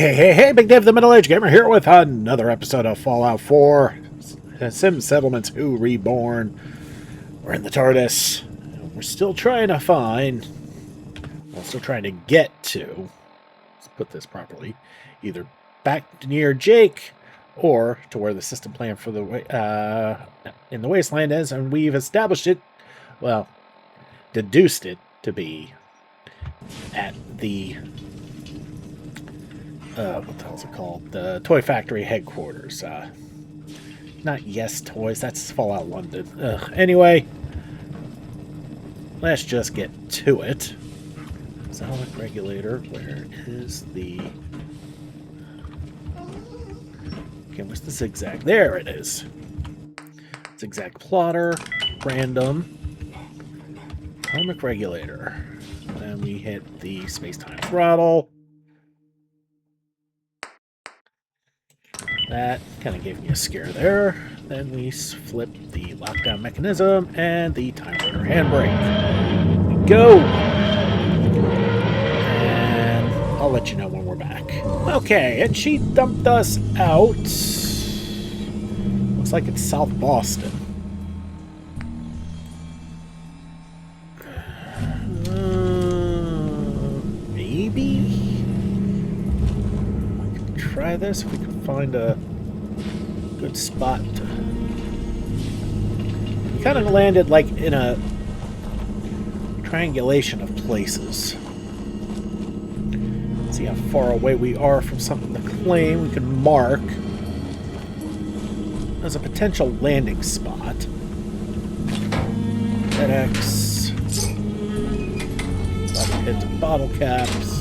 Hey, Big Dave the Middle-Aged Gamer here with another episode of Fallout 4. Sim Settlements 2 Reborn. We're in the TARDIS. We're still trying to find... Well, still trying to get to... Let's put this properly. Either back near Jake, or to where the system plan for the in the Wasteland is, and we've established it, well, deduced it to be at the... what the hell is it called? The Toy Factory headquarters. Not Yes Toys, that's Fallout London. Anyway, let's just get to it. Solid regulator, where is the... Okay, where's the zigzag? There it is. Zigzag plotter, random, atomic regulator. Then we hit the space-time throttle. That kind of gave me a scare there. Then we flip the lockdown mechanism and the time runner handbrake. Here we go. And I'll let you know when we're back. Okay, and she dumped us out. Looks like it's South Boston. Maybe? We can try this if we can find a good spot. We kind of landed like in a triangulation of places. Let's see how far away we are from something to claim. We can mark as a potential landing spot. FedEx. About to hit the bottle caps.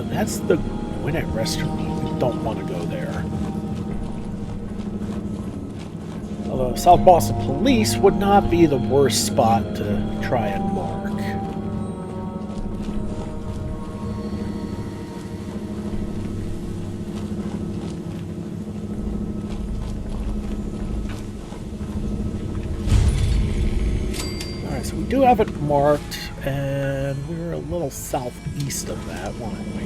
That's the Gwinnett restaurant. We don't want to go there. Although South Boston Police would not be the worst spot to try and mark. Alright, so we do have it marked, and we're a little southeast of that, weren't we?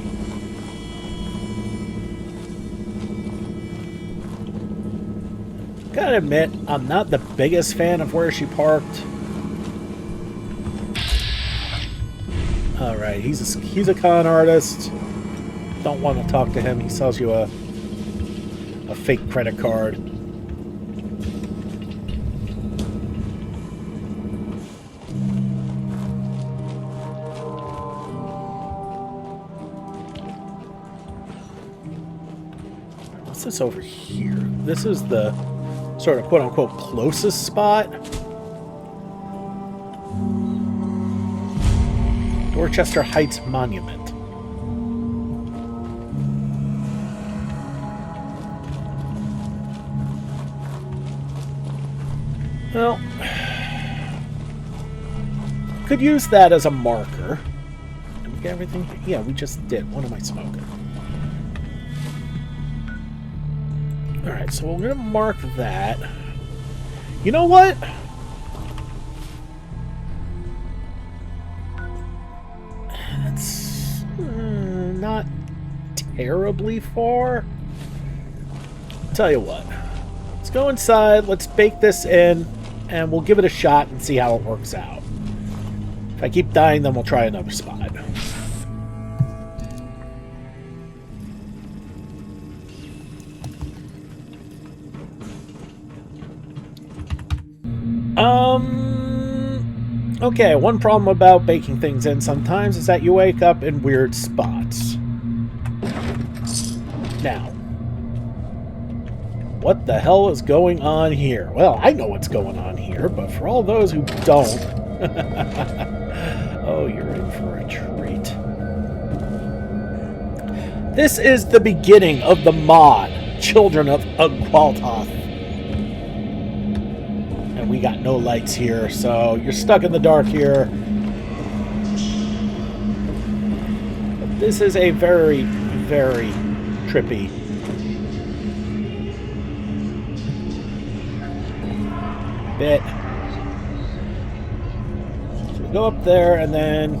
Gotta admit, I'm not the biggest fan of where she parked. Alright, he's a con artist. Don't want to talk to him. He sells you a fake credit card. What's this over here? This is the sort of quote-unquote closest spot. Dorchester Heights Monument. Well, could use that as a marker. Did we get everything? Yeah, we just did. What am I smoking? Alright, so we're going to mark that. You know what? That's not terribly far. Tell you what. Let's go inside, let's bake this in, and we'll give it a shot and see how it works out. If I keep dying, then we'll try another spot. Okay, one problem about baking things in sometimes is that you wake up in weird spots. Now, what the hell is going on here? Well, I know what's going on here, but for all those who don't... oh, you're in for a treat. This is the beginning of the mod, Children of Ug-Qualtoth. we got no lights here, so you're stuck in the dark here. But this is a very, very trippy bit. So we go up there and then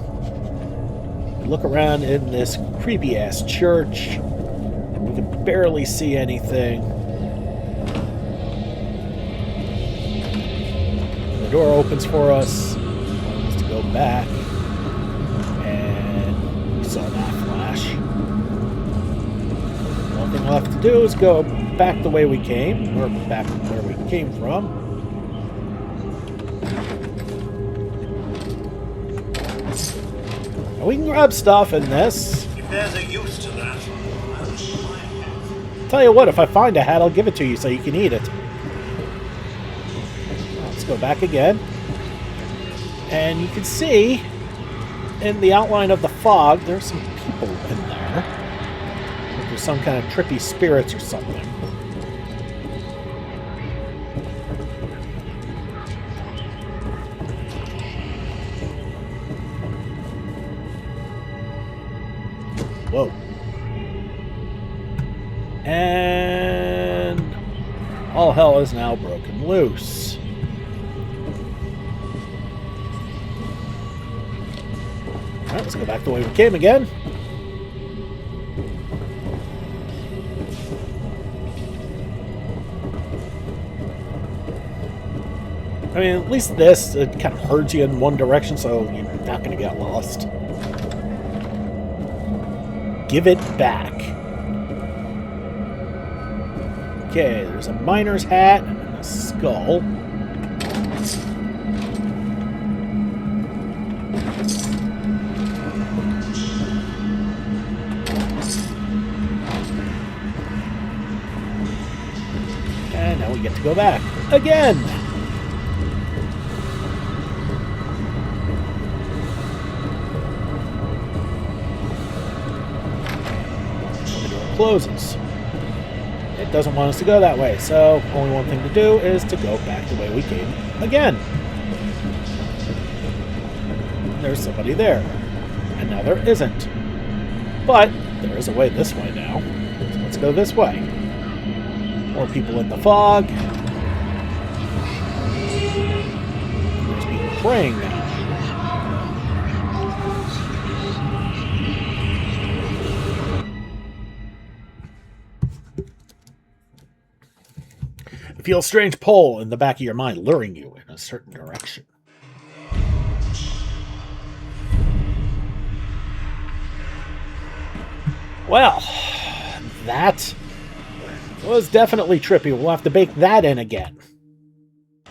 we look around in this creepy ass church. We can barely see anything. The door opens for us. Wants to go back. And we saw that flash. The only thing left to do is go back the way we came, or back where we came from. And we can grab stuff in this. If there's a use to that, Tell you what, if I find a hat, I'll give it to you so you can eat it. Let's go back again. And you can see in the outline of the fog, there's some people in there. Like there's some kind of trippy spirits or something. Whoa. And all hell is now broken loose. Alright, let's go back the way we came again. I mean, at least this, it kind of herds you in one direction, so you're not going to get lost. Give it back. Okay, there's a miner's hat and a skull. And now we get to go back again. The door closes. It doesn't want us to go that way, so only one thing to do is to go back the way we came again. There's somebody there, and now there isn't. But there is a way this way now, so let's go this way. More people in the fog. There's people praying now. Feel a strange pull in the back of your mind, luring you in a certain direction. Well, that was definitely trippy. We'll have to bake that in again.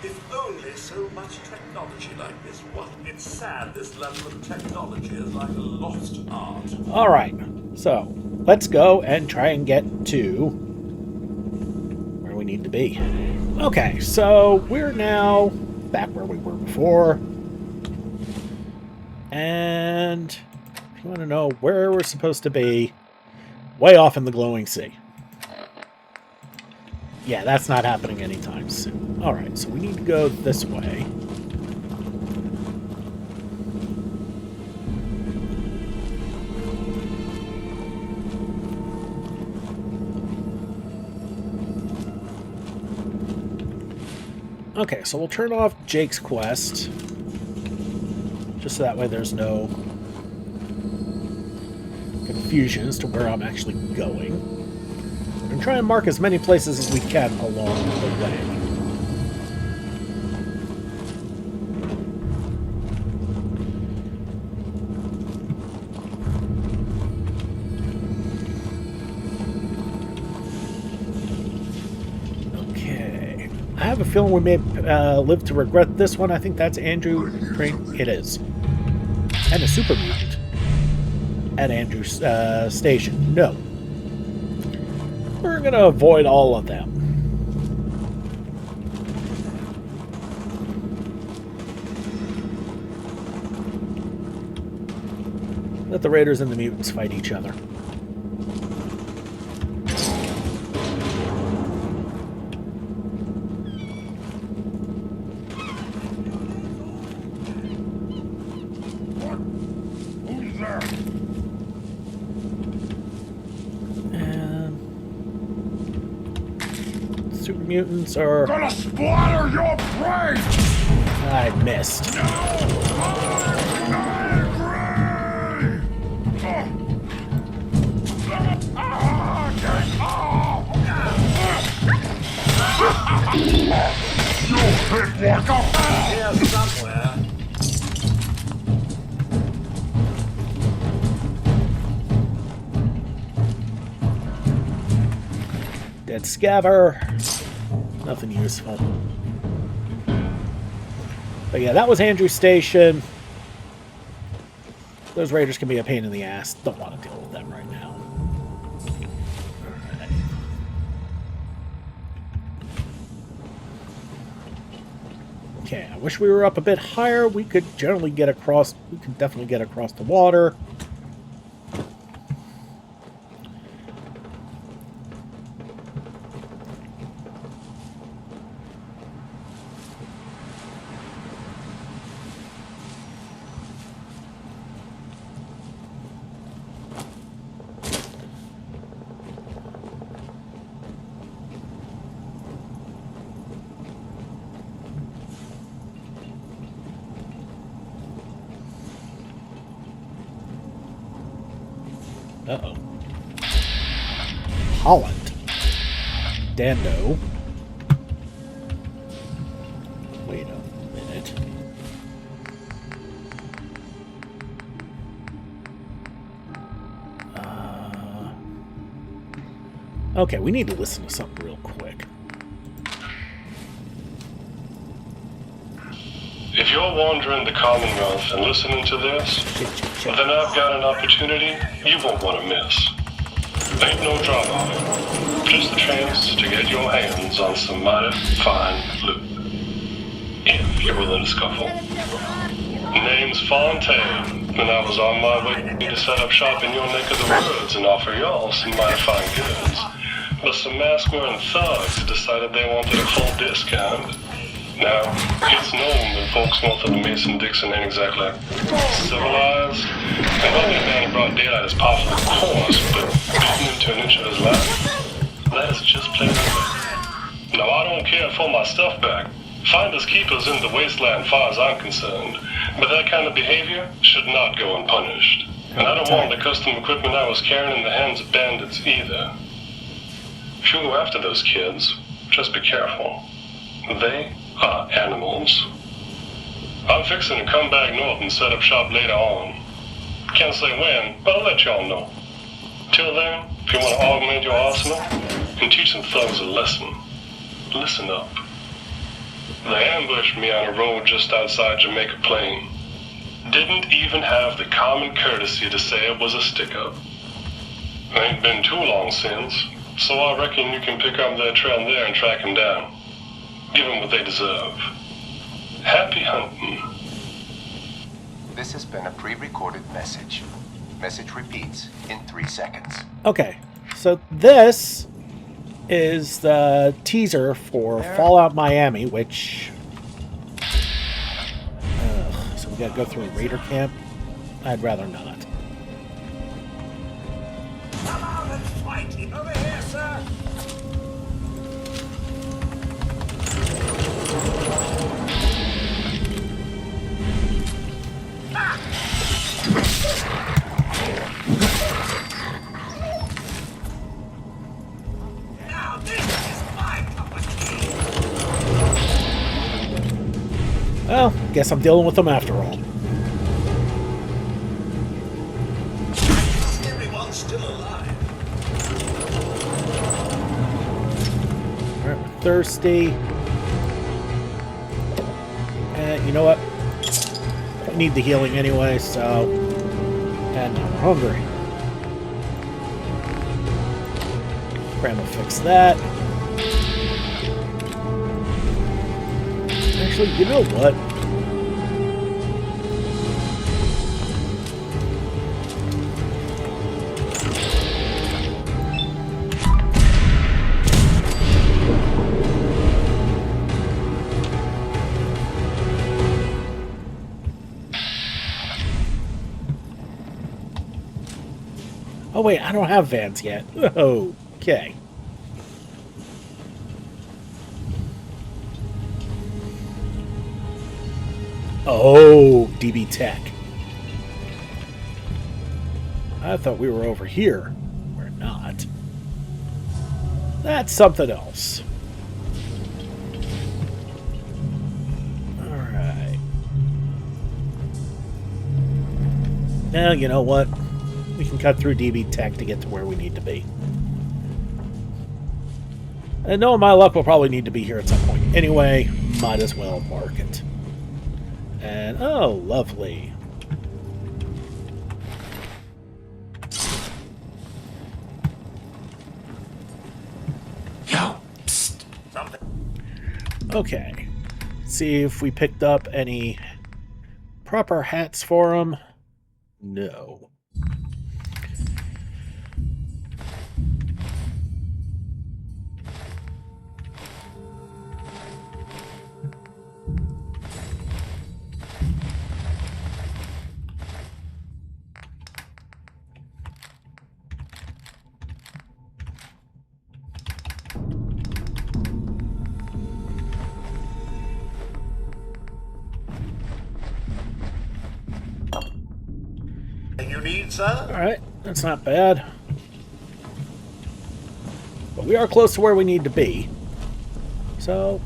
if only so much technology like this. What? It's sad this level of technology is like a lost art. Alright, so let's go and try and get to where we need to be. Okay, so we're now back where we were before. And if you want to know where we're supposed to be, way off in the glowing sea. Yeah, that's not happening anytime soon. Alright, so we need to go this way. Okay, so we'll turn off Jake's quest. Just so that way there's no confusion as to where I'm actually going. We're going to try and mark as many places as we can along the way. Okay. I have a feeling we may live to regret this one. I think that's Andrew Crane. It is. And a super mutant at Andrew's station. No. We're going to avoid all of them. Let the Raiders and the mutants fight each other. And super mutants are... Gonna splatter your brain! I missed. No! I agree! You hit like a... Here somewhere. Dead scaver. Nothing useful. But yeah, that was Andrew's station. Those raiders can be a pain in the ass. Don't want to deal with them right now. Alright. Okay, I wish we were up a bit higher. We could generally get across. We could definitely get across the water. Uh-oh. Holland. Dando. Wait a minute. Okay, we need to listen to something real quick. If you're wandering the Commonwealth and listening to this, then I've got an opportunity you won't want to miss. Ain't no drama, just the chance to get your hands on some mighty fine loot. If you're willing to scuffle. Name's Fontaine, and I was on my way to set up shop in your neck of the woods and offer y'all some mighty fine goods. But some mask-wearing thugs decided they wanted a full discount. Now, it's known that folks north of the Mason-Dixon ain't exactly civilized. And running a man in broad daylight is powerful, of course, but beating into an inch of his life, that is just plain ugly. Now, I don't care for my stuff back. Finders keepers in the wasteland, far as I'm concerned. But that kind of behavior should not go unpunished. And I don't want the custom equipment I was carrying in the hands of bandits either. If you go after those kids, just be careful. They are animals. I'm fixing to come back north and set up shop later on. Can't say when, but I'll let y'all know. Till then, if you want to augment your arsenal and teach some thugs a lesson, listen up. They ambushed me on a road just outside Jamaica Plain. Didn't even have the common courtesy to say it was a stick-up. Ain't been too long since, so I reckon you can pick up their trail there and track them down. Give them what they deserve. Happy hunting. This has been a pre-recorded message. Message repeats in 3 seconds. Okay, so this is the teaser for Fallout Miami, which... so we gotta go through a raider camp? I'd rather not. Come on and fight it. Over here, sir. Now this is my cup of tea. Well, guess I'm dealing with them after all. Everyone's still alive. Alright, we're thirsty. And you know what? I need the healing anyway, so... And now we're hungry. Graham will fix that. Actually, you know what? Oh wait, I don't have vans yet. Oh, okay. Oh, DB Tech. I thought we were over here. We're not. That's something else. Alright. Now, you know what? We can cut through DB Tech to get to where we need to be. And knowing my luck, we'll probably need to be here at some point. Anyway, might as well mark it. And, oh, lovely. Yo, psst. Something. Okay. See if we picked up any proper hats for him. No. You need, sir? Alright, that's not bad. But we are close to where we need to be. So,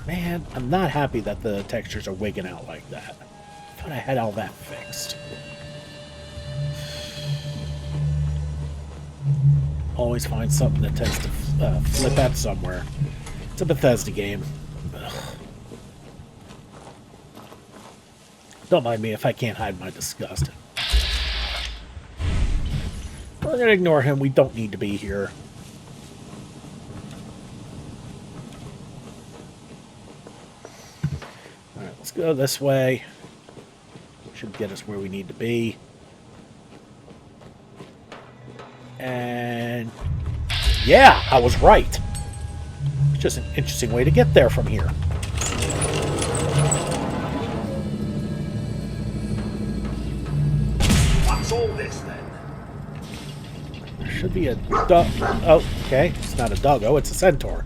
man, I'm not happy that the textures are wigging out like that. I thought I had all that fixed. Always find something that tends to flip out somewhere. It's a Bethesda game. Ugh. Don't mind me if I can't hide my disgust. We're going to ignore him. We don't need to be here. Alright, let's go this way. Should get us where we need to be. And... yeah, I was right. It's just an interesting way to get there from here. What's all this then? Should be a dog. Oh, okay. It's not a doggo, it's a centaur.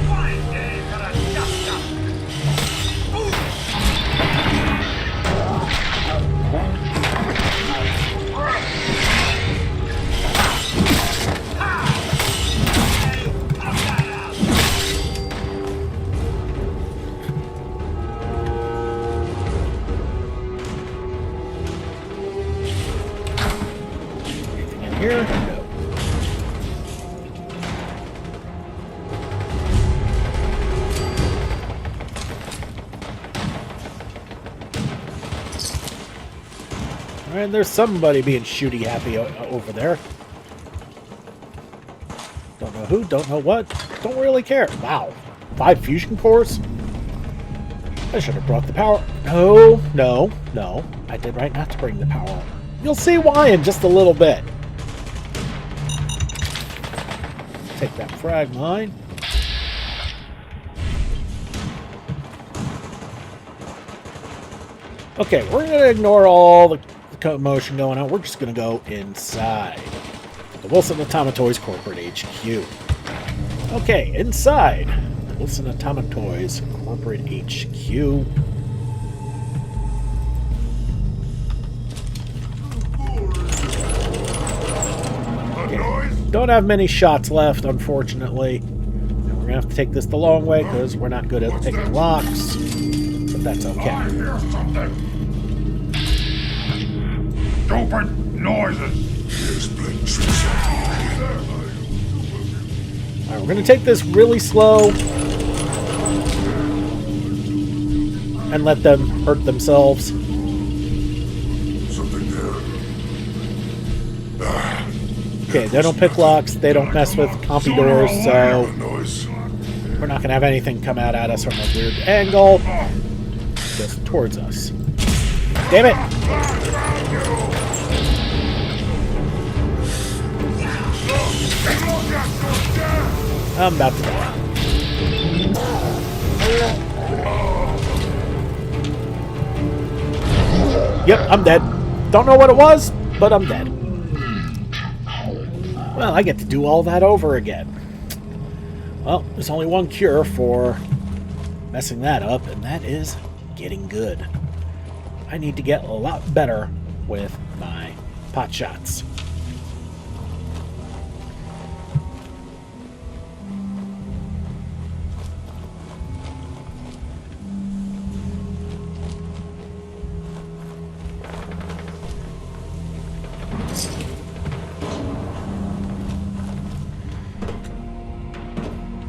Fine day for a dust-up. Anything in here? No. Alright, there's somebody being shooty happy over there. Don't know who, don't know what, don't really care. Wow. 5 fusion cores? I should have brought the power. No, no, no. I did right not to bring the power. You'll see why in just a little bit. Take that frag mine. Okay, we're going to ignore all the commotion going on. We're just going to go inside the Wilson Automatoys Corporate HQ. Okay, inside the Wilson Automatoys Corporate HQ. Don't have many shots left, unfortunately. And we're going to have to take this the long way because we're not good at picking locks. But that's okay. I hear something. Stupid noises. Alright, we're going to take this really slow and let them hurt themselves. Something there. Okay, they don't pick locks, they don't mess with compy doors, so we're not going to have anything come out at us from a weird angle. Just towards us. Damn it! I'm about to die. Yep, I'm dead. Don't know what it was, but I'm dead. Well, I get to do all that over again. Well, there's only one cure for messing that up, and that is getting good. I need to get a lot better with my pot shots.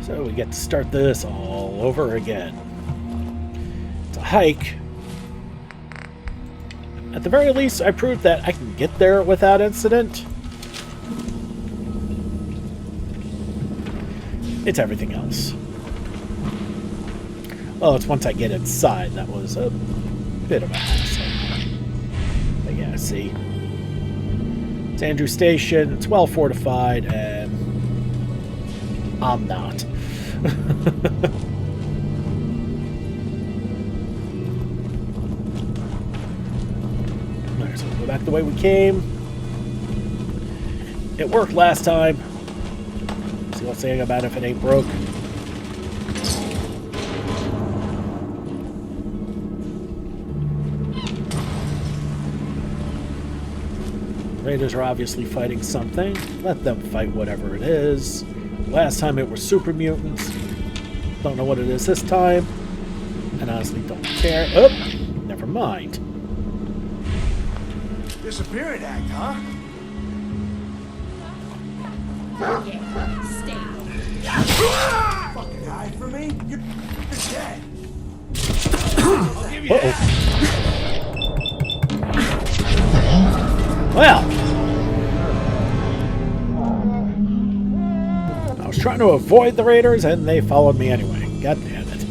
So we get to start this all over again. It's a hike. At the very least, I proved that I can get there without incident. It's everything else. Well, it's once I get inside, that was a bit of a hassle. But yeah, see. It's Andrew Station, it's well fortified, and I'm not. Alright, so we'll go back the way we came. It worked last time. See what's saying about if it ain't broke. Raiders are obviously fighting something. Let them fight whatever it is. Last time it were super mutants. Don't know what it is this time. And honestly don't care. Oh, never mind. Disappearing act, huh? Yeah, stay. Fucking hide from me? You're dead. Uh-oh. Well. I was trying to avoid the raiders and they followed me anyway. God damn it.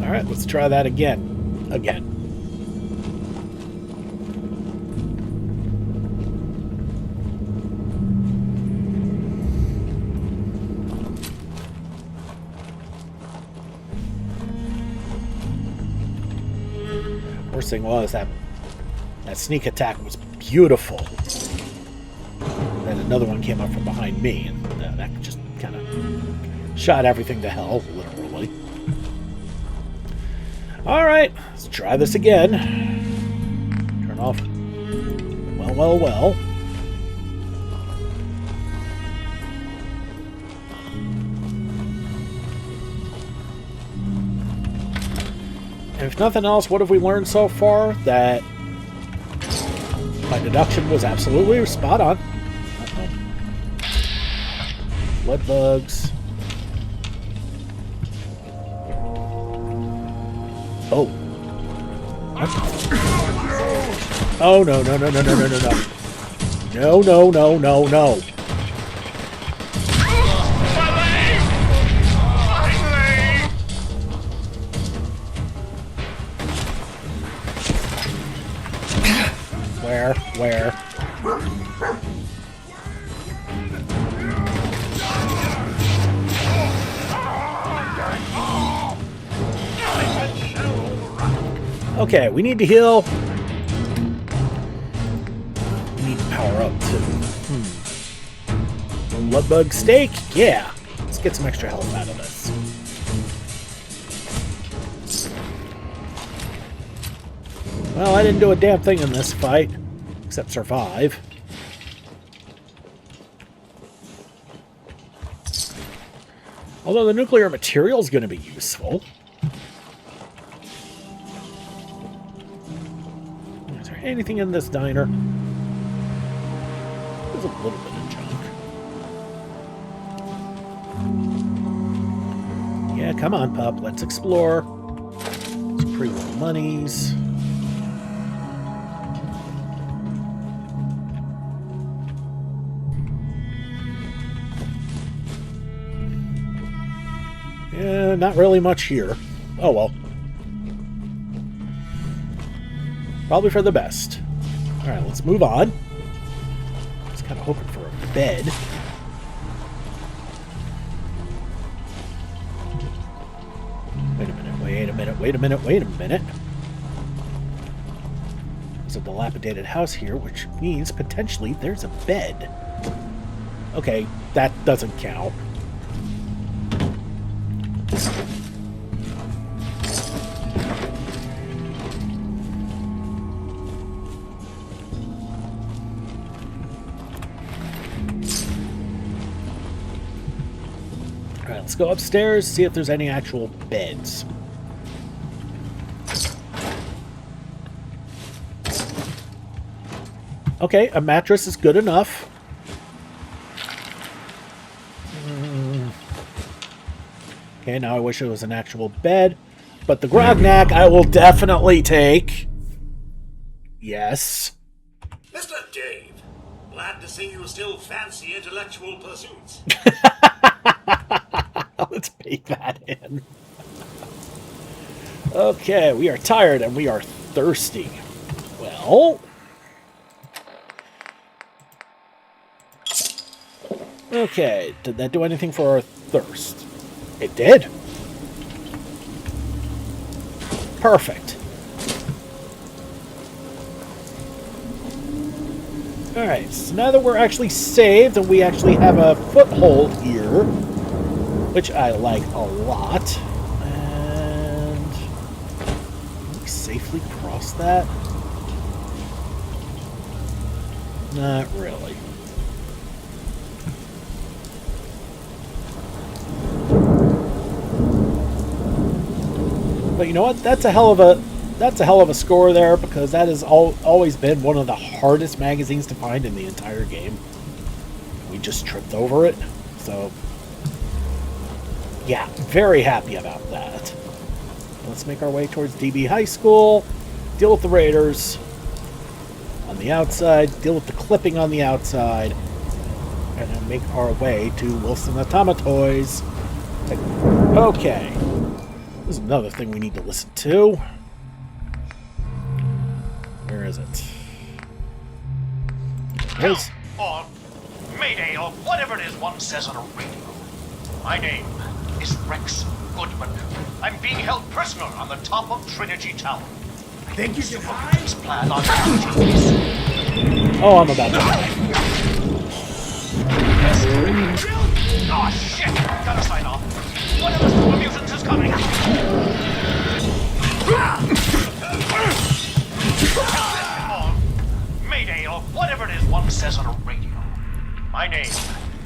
Alright, let's try that again. Again. Worst thing was that sneak attack was beautiful. Then another one came up from behind me, and that just kind of shot everything to hell, literally. Alright, let's try this again. Turn off. Well, well, well. And if nothing else, what have we learned so far? That my deduction was absolutely spot on. Uh-oh. Blood bugs. Oh. Oh, no, no, no, no, no, no, no, no. No, no, no, no, no. Where? Okay, we need to heal. We need to power up too. Bloodbug steak? Yeah. Let's get some extra health out of this. Well, I didn't do a damn thing in this fight. Except survive. Although the nuclear material is going to be useful. Is there anything in this diner? There's a little bit of junk. Yeah, come on, pup. Let's explore. Some pre-roll monies. Yeah, not really much here. Oh well. Probably for the best. Alright, let's move on. I was kind of hoping for a bed. Wait a minute, wait a minute, wait a minute, wait a minute. There's a dilapidated house here, which means potentially there's a bed. Okay, that doesn't count. Alright, let's go upstairs, see if there's any actual beds. Okay, a mattress is good enough. Okay, now I wish it was an actual bed. But the Grognak I will definitely take. Yes. Mr. Dave, glad to see you still fancy intellectual pursuits. Let's bake that in. Okay, we are tired and we are thirsty. Well... Okay, did that do anything for our thirst? It did. Perfect. Alright, so now that we're actually saved and we actually have a foothold here, which I like a lot, and can we safely cross that? Not really. But you know what? That's a hell of a score there, because that has always been one of the hardest magazines to find in the entire game. We just tripped over it. So yeah, very happy about that. Let's make our way towards DB High School, deal with the Raiders on the outside, deal with the clipping on the outside, and then make our way to Wilson Automatoys. Okay. There's another thing we need to listen to. Where is it? There it is. Or Mayday, or whatever it is one says on a radio. My name is Rex Goodman. I'm being held prisoner on the top of Trinity Tower. Think you can hide? This plan on activities. Oh, I'm about to die. Oh shit! Gotta sign off. One of the super mutants is coming. Or Mayday, or whatever it is one says on a radio. My name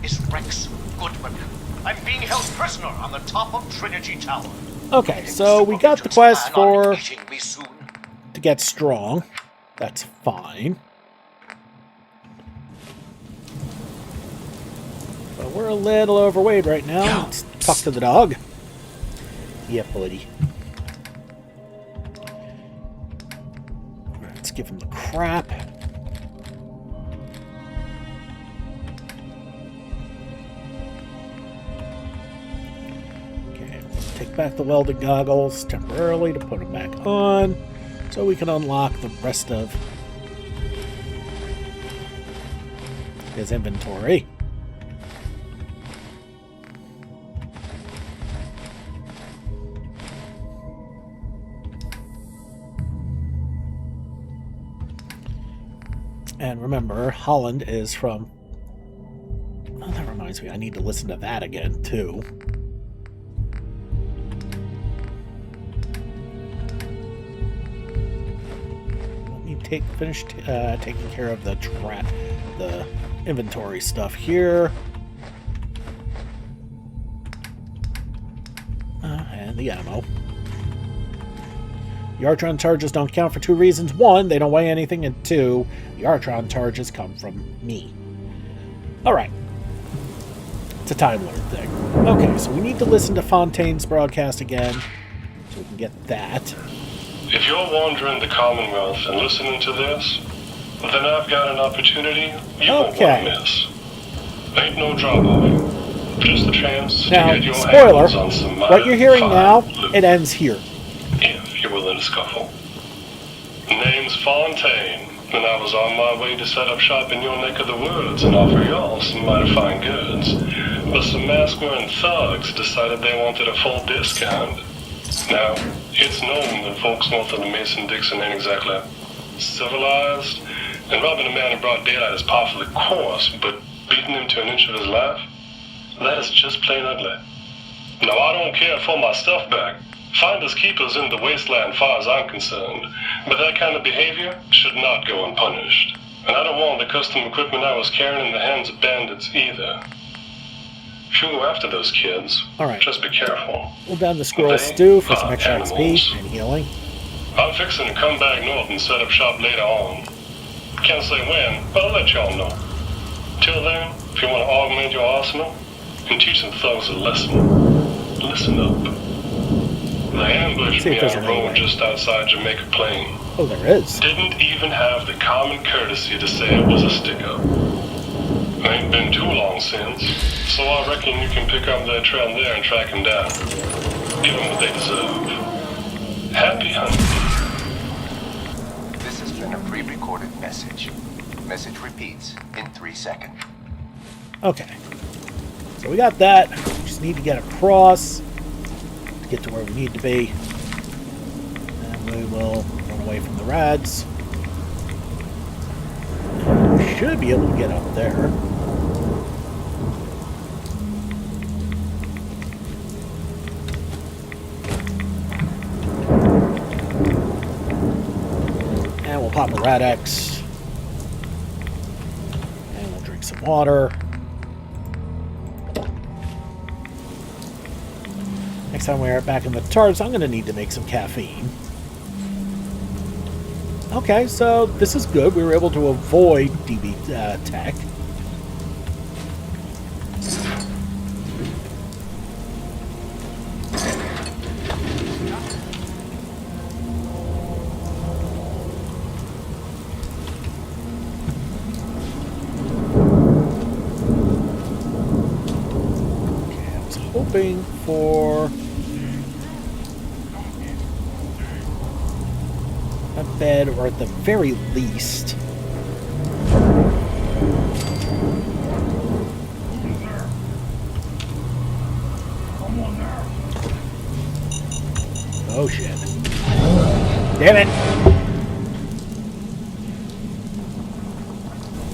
is Rex Goodman. I'm being held prisoner on the top of Trinity Tower. Okay, so we got the quest for to get strong. That's fine. But we're a little overweight right now. Let's talk to the dog. Yeah, buddy. Let's give him the crap. Okay, take back the welded goggles temporarily to put them back on, so we can unlock the rest of his inventory. And remember, Holland is from... Oh, that reminds me, I need to listen to that again, too. Let me finish taking care of the inventory stuff here. And the ammo. The Artron charges don't count for two reasons. One, they don't weigh anything, and two, the Artron charges come from me. Alright. It's a Time Lord thing. Okay, so we need to listen to Fontaine's broadcast again, so we can get that. If you're wandering the Commonwealth and listening to this, then I've got an opportunity you won't want to miss. Ain't no drop off. Just the chance to get your spoiler, hands on some what you're hearing now, loot. it ends here. If you're willing to scuffle. Name's Fontaine, and I was on my way to set up shop in your neck of the woods and offer y'all some mighty fine goods. But some mask-wearing thugs decided they wanted a full discount. Now, it's known that folks north of the Mason-Dixon ain't exactly civilized, and robbing a man in broad daylight is par for the course, but beating him to an inch of his life? That is just plain ugly. Now, I don't care for my stuff back. Finders keepers in the wasteland, far as I'm concerned, but that kind of behavior should not go unpunished. And I don't want the custom equipment I was carrying in the hands of bandits either. If you go after those kids, Alright. just be careful. We'll down the squirrel They stew for some are extra animals. XP and healing. I'm fixing to come back north and set up shop later on. Can't say when, but I'll let y'all know. Till then, if you want to augment your arsenal and teach some thugs a lesson, listen up. They ambushed See if me there's on a an road anyway. just outside Jamaica Plain. Oh, there is. Didn't even have the common courtesy to say it was a stick-up. Ain't been too long since, so I reckon you can pick up their trail there and track them down. Give them what they deserve. Happy hunting. This has been a pre-recorded message. Message repeats in 3 seconds. Okay. So we got that. We just need to get across to get to where we need to be. And we will run away from the rads. We should be able to get up there. And we'll pop a Rad-X. And we'll drink some water. Next time we're back in the TARDIS, I'm going to need to make some caffeine. Okay, so this is good. We were able to avoid DB tech. Okay, I was hoping for a bed, or at the very least oh shit, damn it.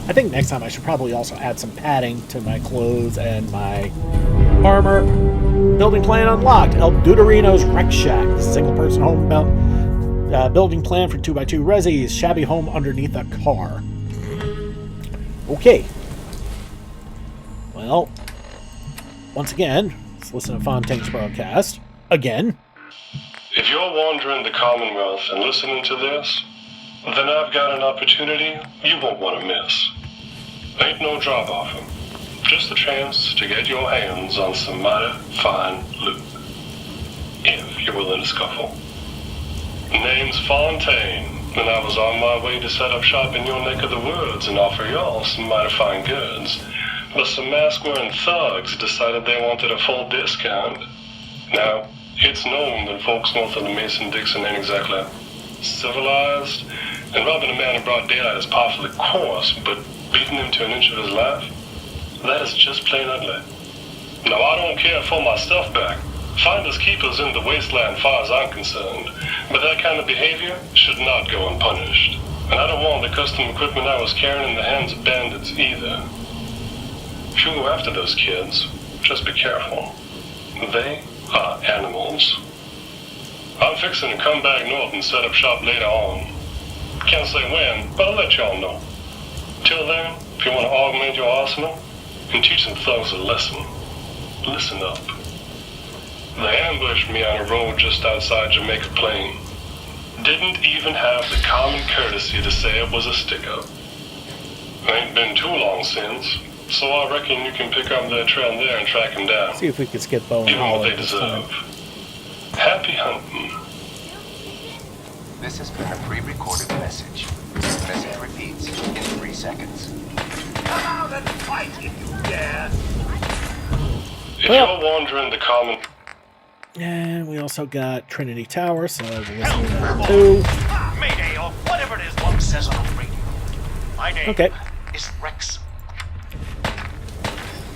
I think next time I should probably also add some padding to my clothes and my armor. Building plan unlocked. El Deuterino's Wreck Shack, single person home building plan for 2x2 resis, shabby home underneath a car. Okay. Well, once again, let's listen to Fontaine's broadcast. Again. If you're wandering the Commonwealth and listening to this, then I've got an opportunity you won't want to miss. Ain't no job offer, just a chance to get your hands on some mighty fine loot. If you're willing to scuffle. Name's Fontaine, and I was on my way to set up shop in your neck of the woods and offer y'all some mighty fine goods. But some mask-wearing thugs decided they wanted a full discount. Now, it's known that folks north of the Mason-Dixon ain't exactly civilized, and robbing a man in broad daylight is par for the course, but beating him to an inch of his life? That is just plain ugly. Now, I don't care for my stuff back. Finders keepers in the wasteland, far as I'm concerned, but that kind of behavior should not go unpunished. And I don't want the custom equipment I was carrying in the hands of bandits either. If you go after those kids, just be careful. They are animals. I'm fixing to come back north and set up shop later on. Can't say when, but I'll let y'all know. Till then, if you want to augment your arsenal and teach some thugs a lesson, listen up. They ambushed me on a road just outside Jamaica Plain. Didn't even have the common courtesy to say it was a stick-up. Ain't been too long since, so I reckon you can pick up their trail there and track them down. See if we can skip Bow and Give them what Holly they this time. deserve. Happy hunting. This has been a pre-recorded message. Message repeats in 3 seconds. Come out and fight if you dare! If Well- you're wandering the common... And we also got Trinity Tower, so we'll listen to that too. Mayday, or whatever it is one says on the radio. My name Okay. is Rex.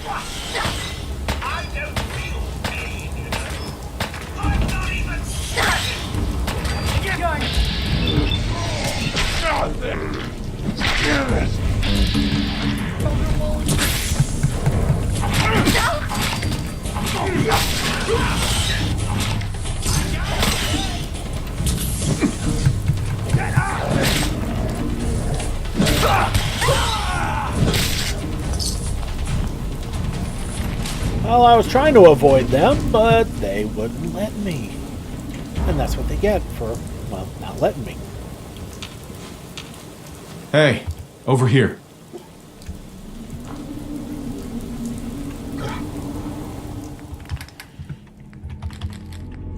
I don't feel pain, you know. I'm not even sweating! Well, I was trying to avoid them, but they wouldn't let me. And that's what they get for, well, not letting me. Hey, over here.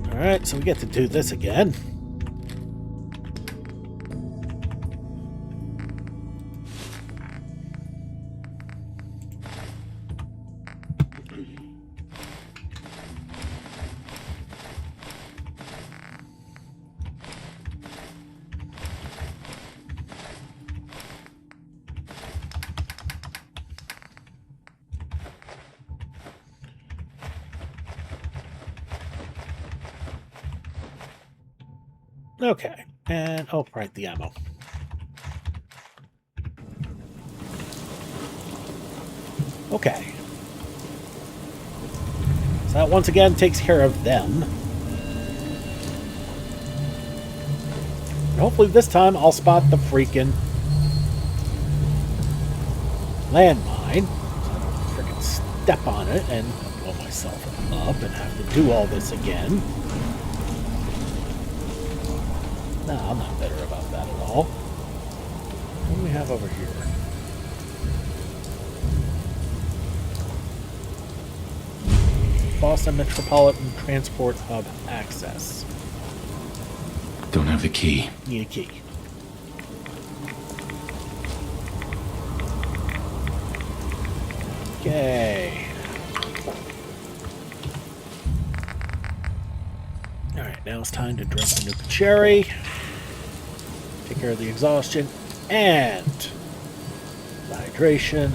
Alright, so we get to do this again. Okay, and oh, right, the ammo. Okay. So that once again takes care of them. And hopefully this time I'll spot the freaking landmine. So I don't freaking step on it and blow myself up and have to do all this again. No, I'm not bitter about that at all. What do we have over here? Boston Metropolitan Transport Hub access. Don't have the key. Need a key. Okay. Alright, now it's time to drink the Nuka Cherry. Take care of the exhaustion and the hydration.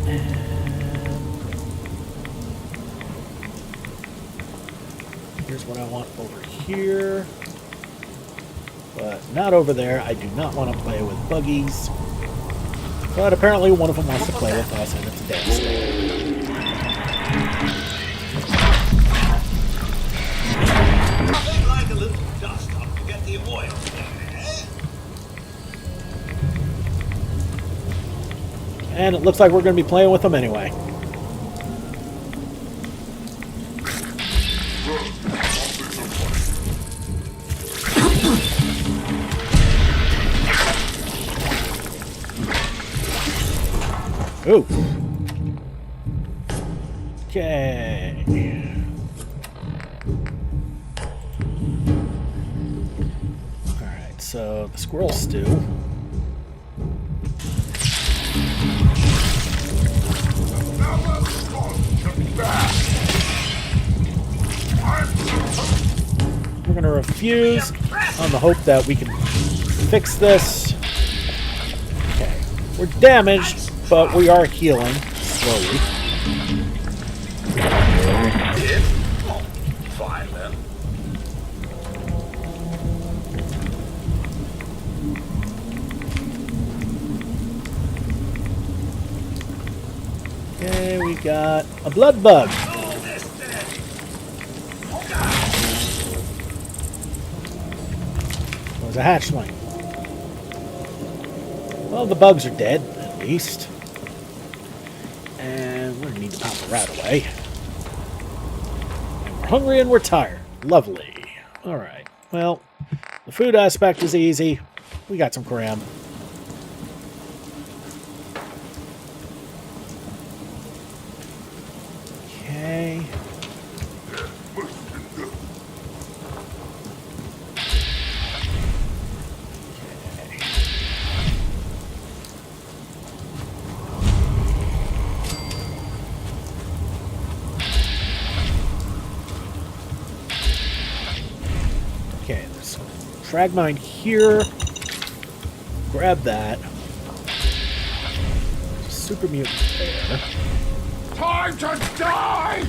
And here's what I want over here. But not over there. I do not want to play with buggies. But apparently one of them wants to play with us, and it's devastating. I'd like a little dust up to get the oil there. And it looks like we're going to be playing with them anyway. Ooh. Okay. Alright, so the squirrel stew. We're going to refuse on the hope that we can fix this. Okay. We're damaged, but we are healing slowly. Oh, fine then. Okay, we got a blood bug. Oh, this dead. It was a hatchling. Well, the bugs are dead, at least. And we're gonna need to pop the rat away. And we're hungry and we're tired. Lovely. Alright. Well, the food aspect is easy. We got some cram. Okay. Okay, there's a frag mine here. Grab that. Super mutant there. Time to die!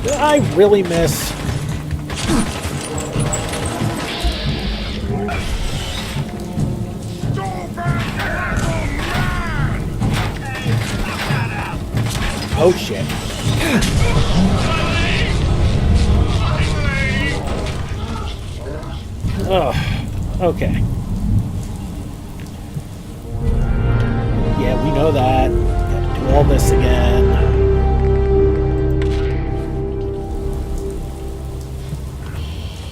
Did I really miss? Oh shit. Oh, okay. Yeah, we know that. Gotta do all this again.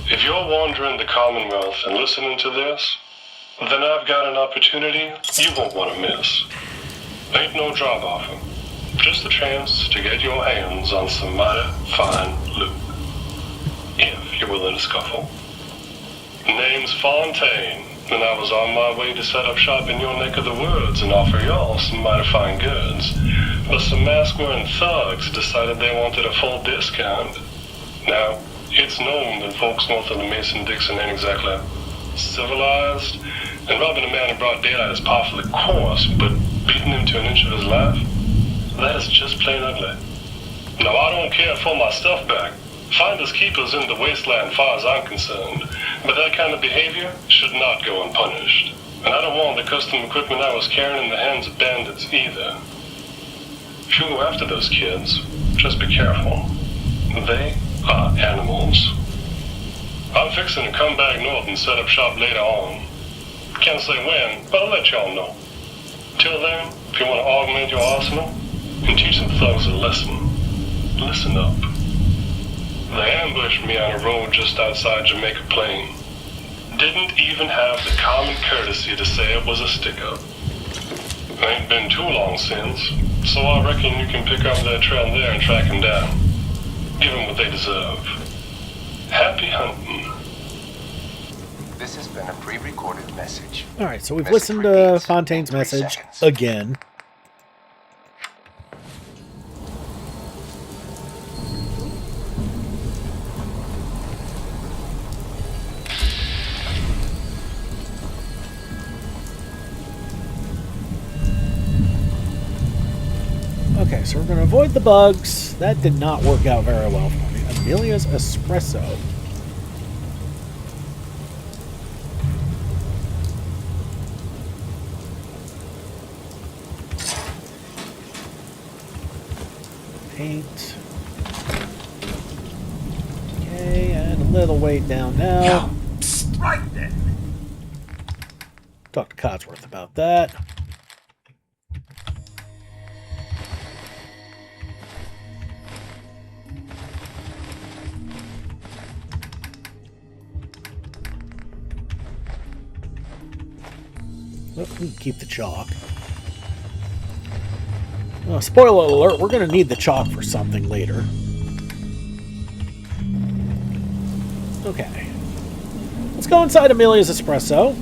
If you're wandering the Commonwealth and listening to this, then I've got an opportunity you won't want to miss. Ain't no job offer, just a chance to get your hands on some mighty fine loot. If you're willing to scuffle. Name's Fontaine, and I was on my way to set up shop in your neck of the woods and offer y'all some mighty fine goods. But some mask-wearing thugs decided they wanted a full discount. Now, it's known that folks north of the Mason-Dixon ain't exactly civilized, and robbing a man in broad daylight is par for the course, but beating him to an inch of his life, that is just plain ugly. Now, I don't care for my stuff back. Finders keepers in the wasteland, far as I'm concerned, but that kind of behavior should not go unpunished. And I don't want the custom equipment I was carrying in the hands of bandits either. If you go after those kids, just be careful. They are animals. I'm fixing to come back north and set up shop later on. Can't say when, but I'll let y'all know. Till then, if you want to augment your arsenal and teach some thugs a lesson, listen up. They ambushed me on a road just outside Jamaica Plain. Didn't even have the common courtesy to say it was a stick-up. Ain't been too long since, so I reckon you can pick up their trail there and track them down. Give them what they deserve. Happy hunting. This has been a pre-recorded message. Alright, so we've Message listened to repeats Fontaine's in 3 message seconds. again. Okay, so we're going to avoid the bugs. That did not work out very well for me. Amelia's Espresso. Paint. Okay, and a little weight down now. Right then. Talk to Codsworth about that. Oh, we can keep the chalk. Spoiler alert, we're going to need the chalk for something later. Okay. Let's go inside Amelia's Espresso.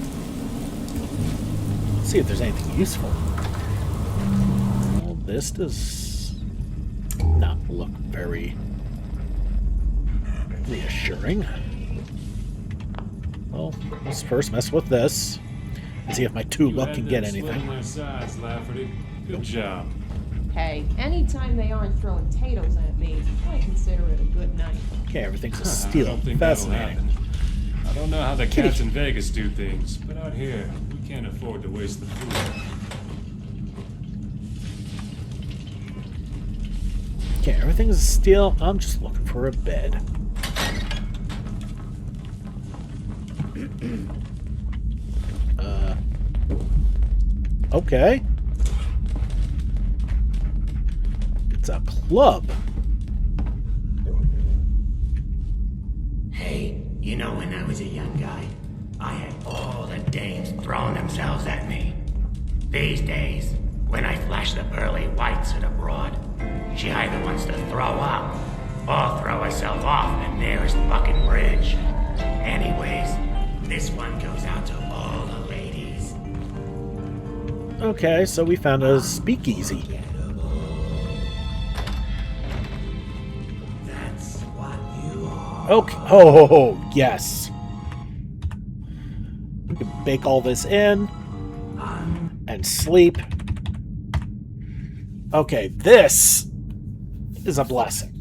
See if there's anything useful. Well, this does not look very reassuring. Well, let's first mess with this and see if my two luck can get anything. Good job. Hey, anytime they aren't throwing potatoes at me, I consider it a good night. Okay, everything's a I steal. don't think that'll Fascinating. happen. I don't know how the cats in Vegas do things, but out here, we can't afford to waste the food. Okay, everything's a steal. I'm just looking for a bed. Okay. It's a club. Hey, you know when I was a young guy, I had all the dames throwing themselves at me. These days, when I flash the pearly whites at a broad, she either wants to throw up or throw herself off the nearest fucking bridge. Anyways, this one goes out to all the ladies. Okay, so we found a speakeasy. That's what you are. Okay. Oh, yes. We can bake all this in and sleep. Okay, this is a blessing.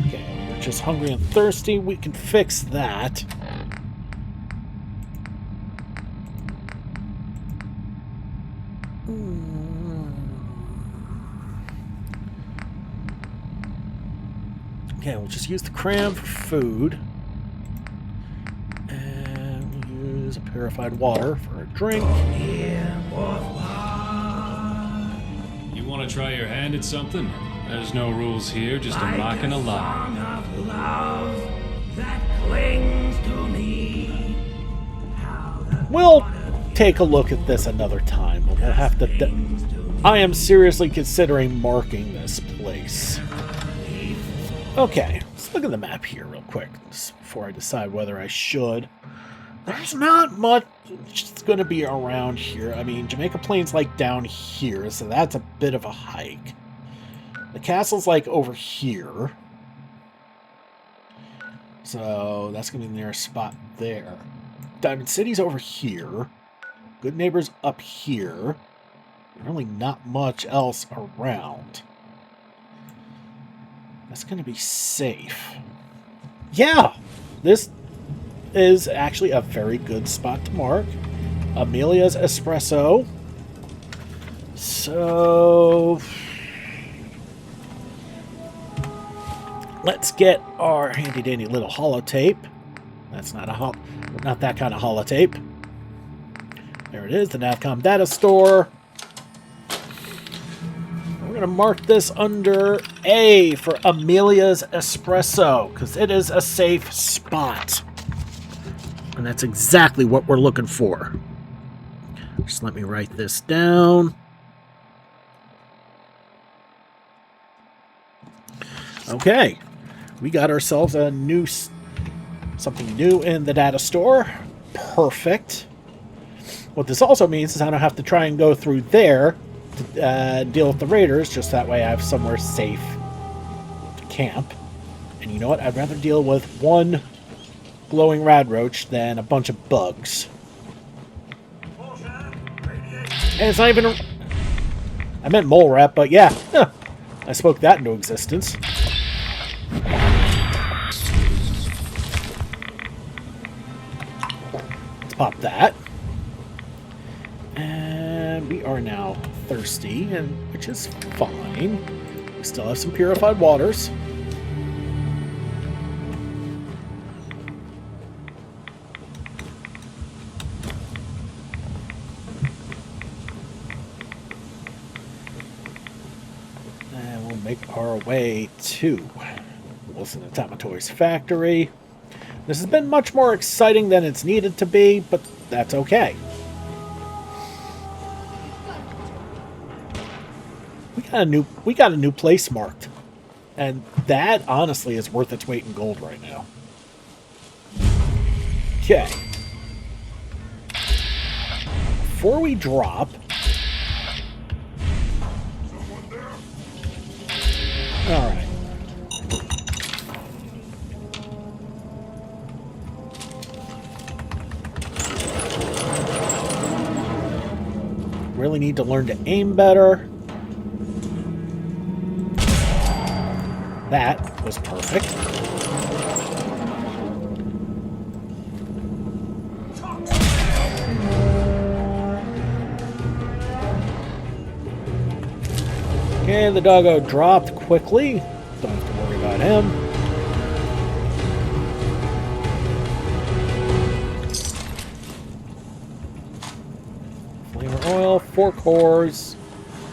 Okay, we're just hungry and thirsty. We can fix that. Okay, we'll just use the cram for food. And we'll use a purified water for a drink. You want to try your hand at something? There's no rules here, just a mock and a lie. Of love that clings to me. We'll take a look at this another time. We'll have to... I am seriously considering marking this place. Okay, let's look at the map here real quick just before I decide whether I should. There's not much that's going to be around here. I mean, Jamaica Plain's like down here, so that's a bit of a hike. The castle's like over here. So that's going to be the nearest spot there. Diamond City's over here. Good Neighbor's up here. Really not much else around. That's going to be safe. Yeah! This is actually a very good spot to mark. Amelia's Espresso. So... let's get our handy-dandy little holotape. That's not not that kind of holotape. There it is, the Navcom data store. We're going to mark this under A for Amelia's Espresso, because it is a safe spot. And that's exactly what we're looking for. Just let me write this down. Okay. We got ourselves a new... something new in the data store. Perfect. What this also means is I don't have to try and go through there to deal with the raiders. Just that way I have somewhere safe to camp. And you know what? I'd rather deal with one glowing radroach than a bunch of bugs. And it's not even... I meant mole rat, but yeah. I spoke that into existence. Let's pop that. And we are now thirsty, and which is fine. We still have some purified waters. And we'll make our way to Wilson Atomatoy's factory. This has been much more exciting than it's needed to be, but that's okay. We got a new place marked. And that honestly is worth its weight in gold right now. Okay. Before we drop, alright. Really need to learn to aim better. That was perfect. Okay, the doggo dropped quickly. Don't have to worry about him. Flavor oil, 4 cores.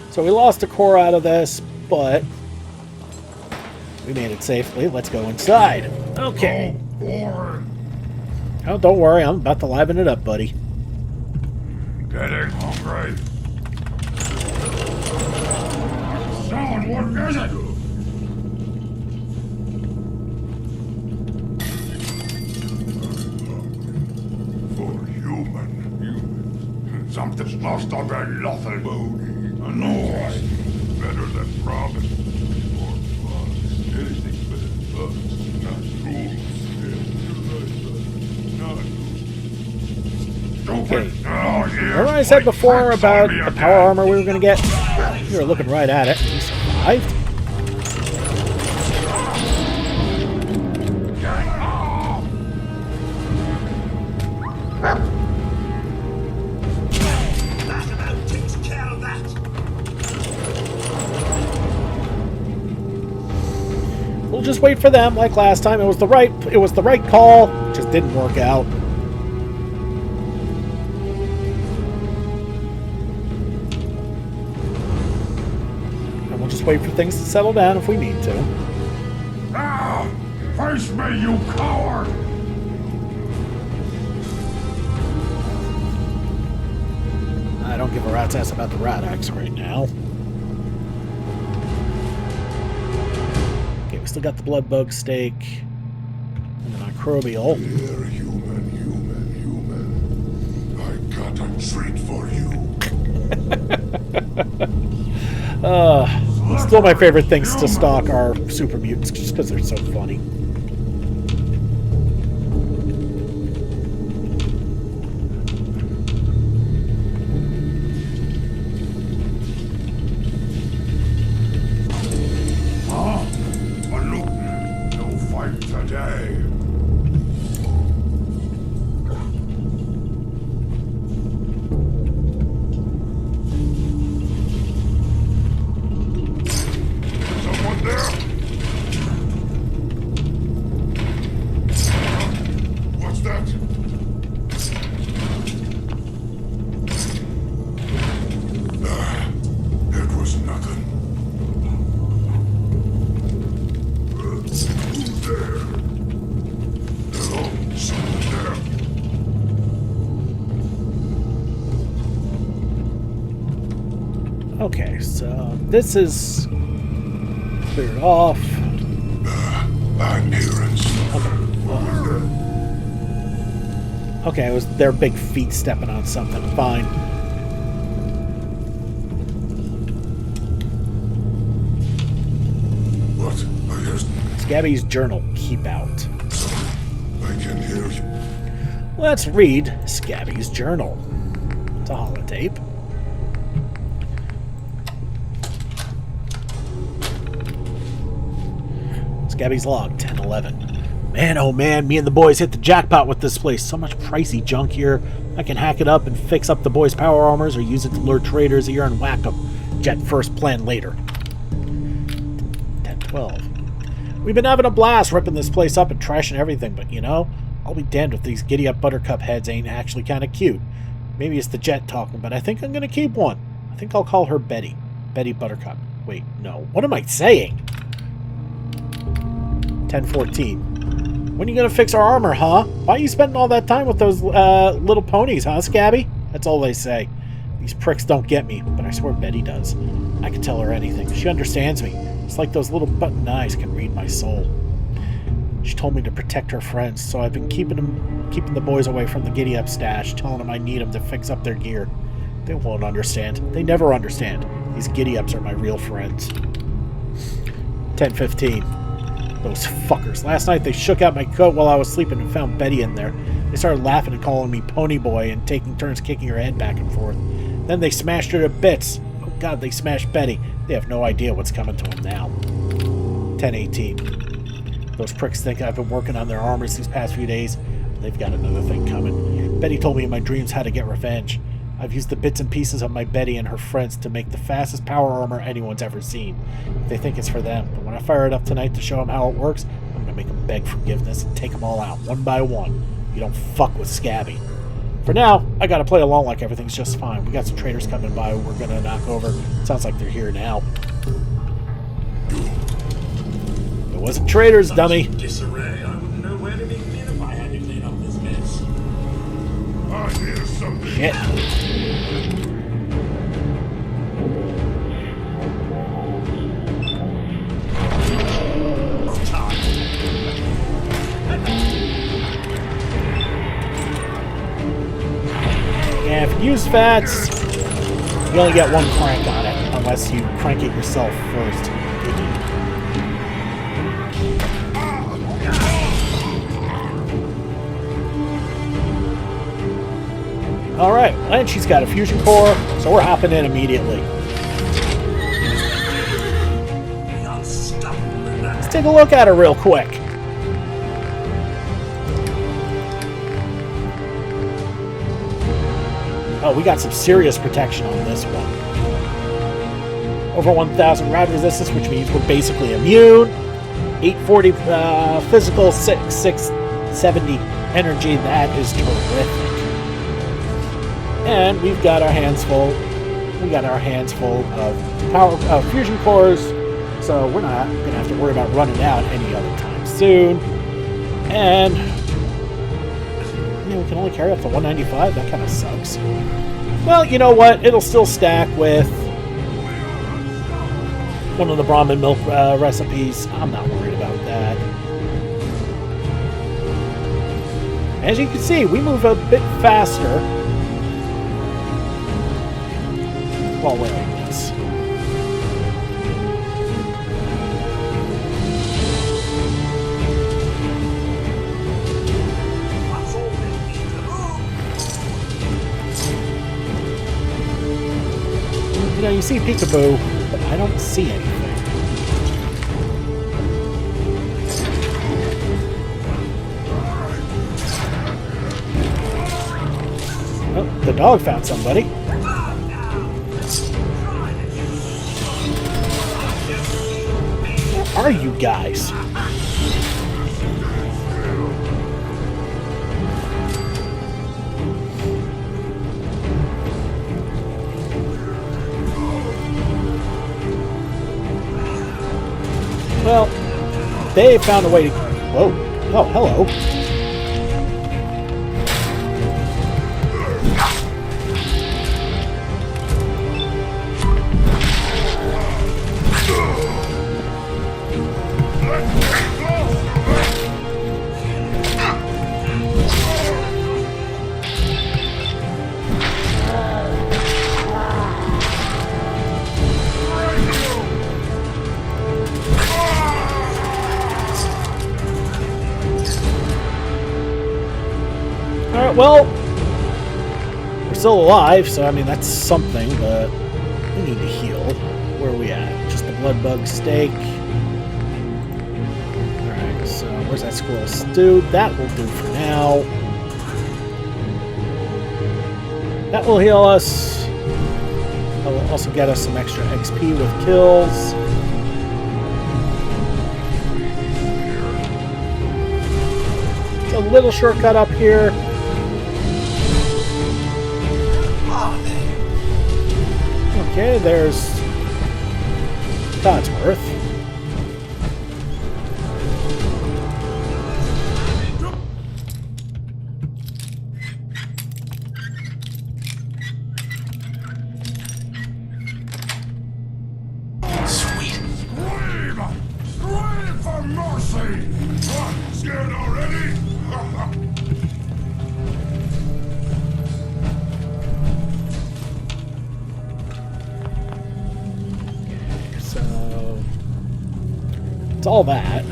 So we lost a core out of this, but we made it safely. Let's go inside. Okay. Oh, don't worry. I'm about to liven it up, buddy. Getting hungry. Someone, what is it? For human. Something's lost on their lawful body. A noise. Better than promise. Anything but bugs, not rules. Okay. Remember I said before about the power armor we were going to get? You were looking right at it. We survived. That about takes care of that. we'll just wait for them like last time. It was the right call. It just didn't work out. And we'll just wait for things to settle down if we need to. Ah! Face me, you coward! I don't give a rat's ass about the rat axe right now. Okay, we still got the blood bug steak and the microbial. Here, human. I got a treat for you. Still my favorite things to stalk are super mutants, just because they're so funny. Okay, so this is cleared off. Okay, it was their big feet stepping on something. Fine. What? Scabby's journal. Keep out. I can hear you. Let's read Scabby's journal. It's a holotape. Scabby's log, 10-11. Man, oh man, me and the boys hit the jackpot with this place. So much pricey junk here. I can hack it up and fix up the boys' power armors or use it to lure traders here and whack them. Jet first, plan later. 10-12. We've been having a blast ripping this place up and trashing everything, but you know, I'll be damned if these giddy-up buttercup heads ain't actually kind of cute. Maybe it's the Jet talking, but I think I'm going to keep one. I think I'll call her Betty. Betty Buttercup. Wait, no. What am I saying? 10-14. When are you going to fix our armor, huh? Why are you spending all that time with those little ponies, huh, Scabby? That's all they say. These pricks don't get me, but I swear Betty does. I can tell her anything. She understands me. It's like those little button eyes can read my soul. She told me to protect her friends, so I've been keeping the boys away from the giddy-up stash, telling them I need them to fix up their gear. They won't understand. They never understand. These giddy-ups are my real friends. 10-15. Those fuckers. Last night they shook out my coat while I was sleeping and found Betty in there. They started laughing and calling me Pony Boy and taking turns kicking her head back and forth. Then they smashed her to bits. Oh god, they smashed Betty. They have no idea what's coming to them now. 10-18. Those pricks think I've been working on their armors these past few days, but they've got another thing coming. Betty told me in my dreams how to get revenge. I've used the bits and pieces of my Betty and her friends to make the fastest power armor anyone's ever seen. They think it's for them, but when I fire it up tonight to show them how it works, I'm going to make them beg forgiveness and take them all out, one by one. You don't fuck with Scabby. For now, I gotta play along like everything's just fine. We got some traders coming by we're gonna knock over. Sounds like they're here now. It wasn't traders, dummy. Disarray. I wouldn't know where to begin if I had to clean up this mess. I hear something. Shit. Yeah, if you use fats, you only get one crank on it, unless you crank it yourself first. Alright, and she's got a fusion core, so we're hopping in immediately. Let's take a look at her real quick. Oh, we got some serious protection on this one. Over 1,000 rad resistance, which means we're basically immune. 840 physical, 670 energy. That is terrific. And we've got our hands full. We got our hands full of power fusion cores, so we're not gonna have to worry about running out any other time soon. And we can only carry up to 195. That kind of sucks. Well, you know what? It'll still stack with one of the Brahmin milk recipes. I'm not worried about that. As you can see, we move a bit faster while wearing this. You know, you see peekaboo, but I don't see anything. Oh, the dog found somebody. Where are you guys? Well, they found a way to... Whoa. Oh, hello. Alright, well, we're still alive, so I mean, that's something, but we need to heal. Where are we at? Just the blood bug steak. Alright, so where's that squirrel stew? That will do for now. That will heal us. That will also get us some extra XP with kills. It's a little shortcut up here. Okay, there's Codsworth. Sweet. Scream! Scream for mercy! What? Scared already? It's all that.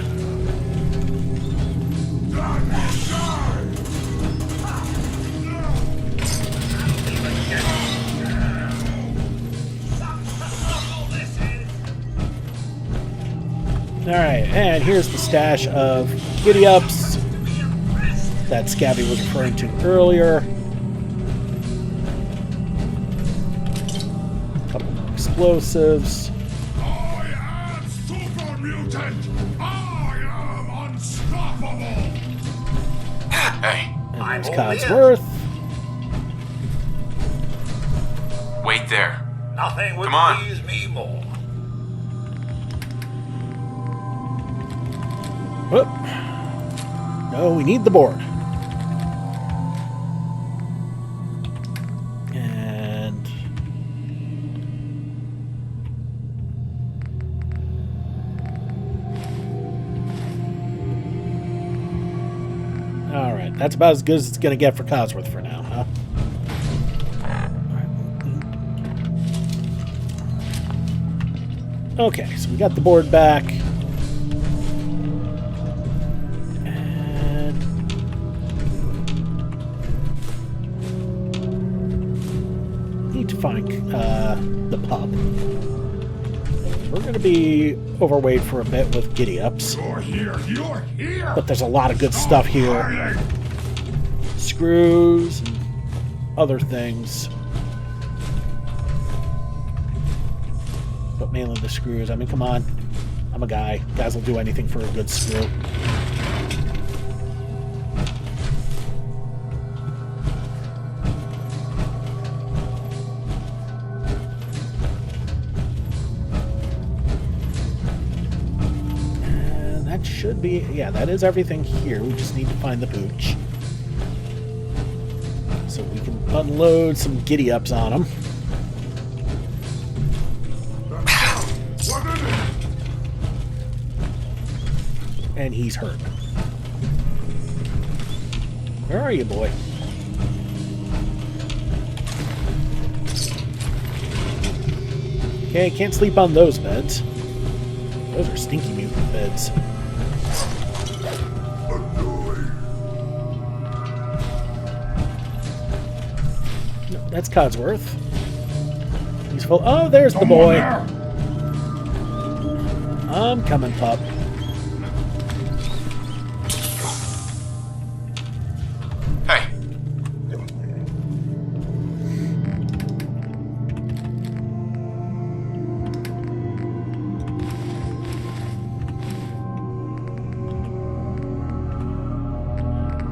Alright, and here's the stash of giddy-ups that Scabby was referring to earlier. A couple more explosives. Hey. And there's Codsworth. Wait there. Nothing would Come on. please me more. Whoop. No, we need the board. And... Alright, that's about as good as it's going to get for Codsworth for now, huh? Okay, so we got the board back. And... need to find the pub. We're going to be overweight for a bit with giddy-ups. You're here! But there's a lot of good stuff here. Screws and other things. But mainly the screws. I mean, come on. I'm a guy. Guys will do anything for a good screw. And that should be... Yeah, that is everything here. We just need to find the pooch. So we can unload some giddy-ups on him. And he's hurt. Where are you, boy? Okay, can't sleep on those beds. Those are stinky mutant beds. No, that's Codsworth. He's full. Oh, there's the boy. I'm coming, pup.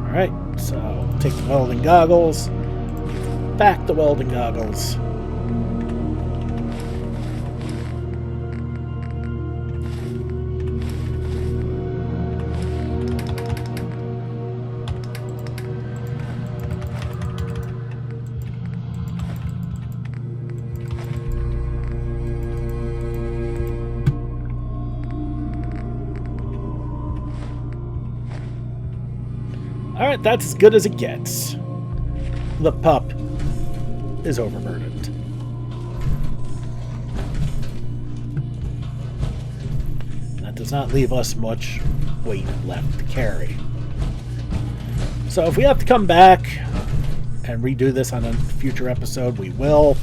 Alright, so take the welding goggles, back the welding goggles. Alright, that's as good as it gets. The pup is overburdened. That does not leave us much weight left to carry. So if we have to come back and redo this on a future episode, we will.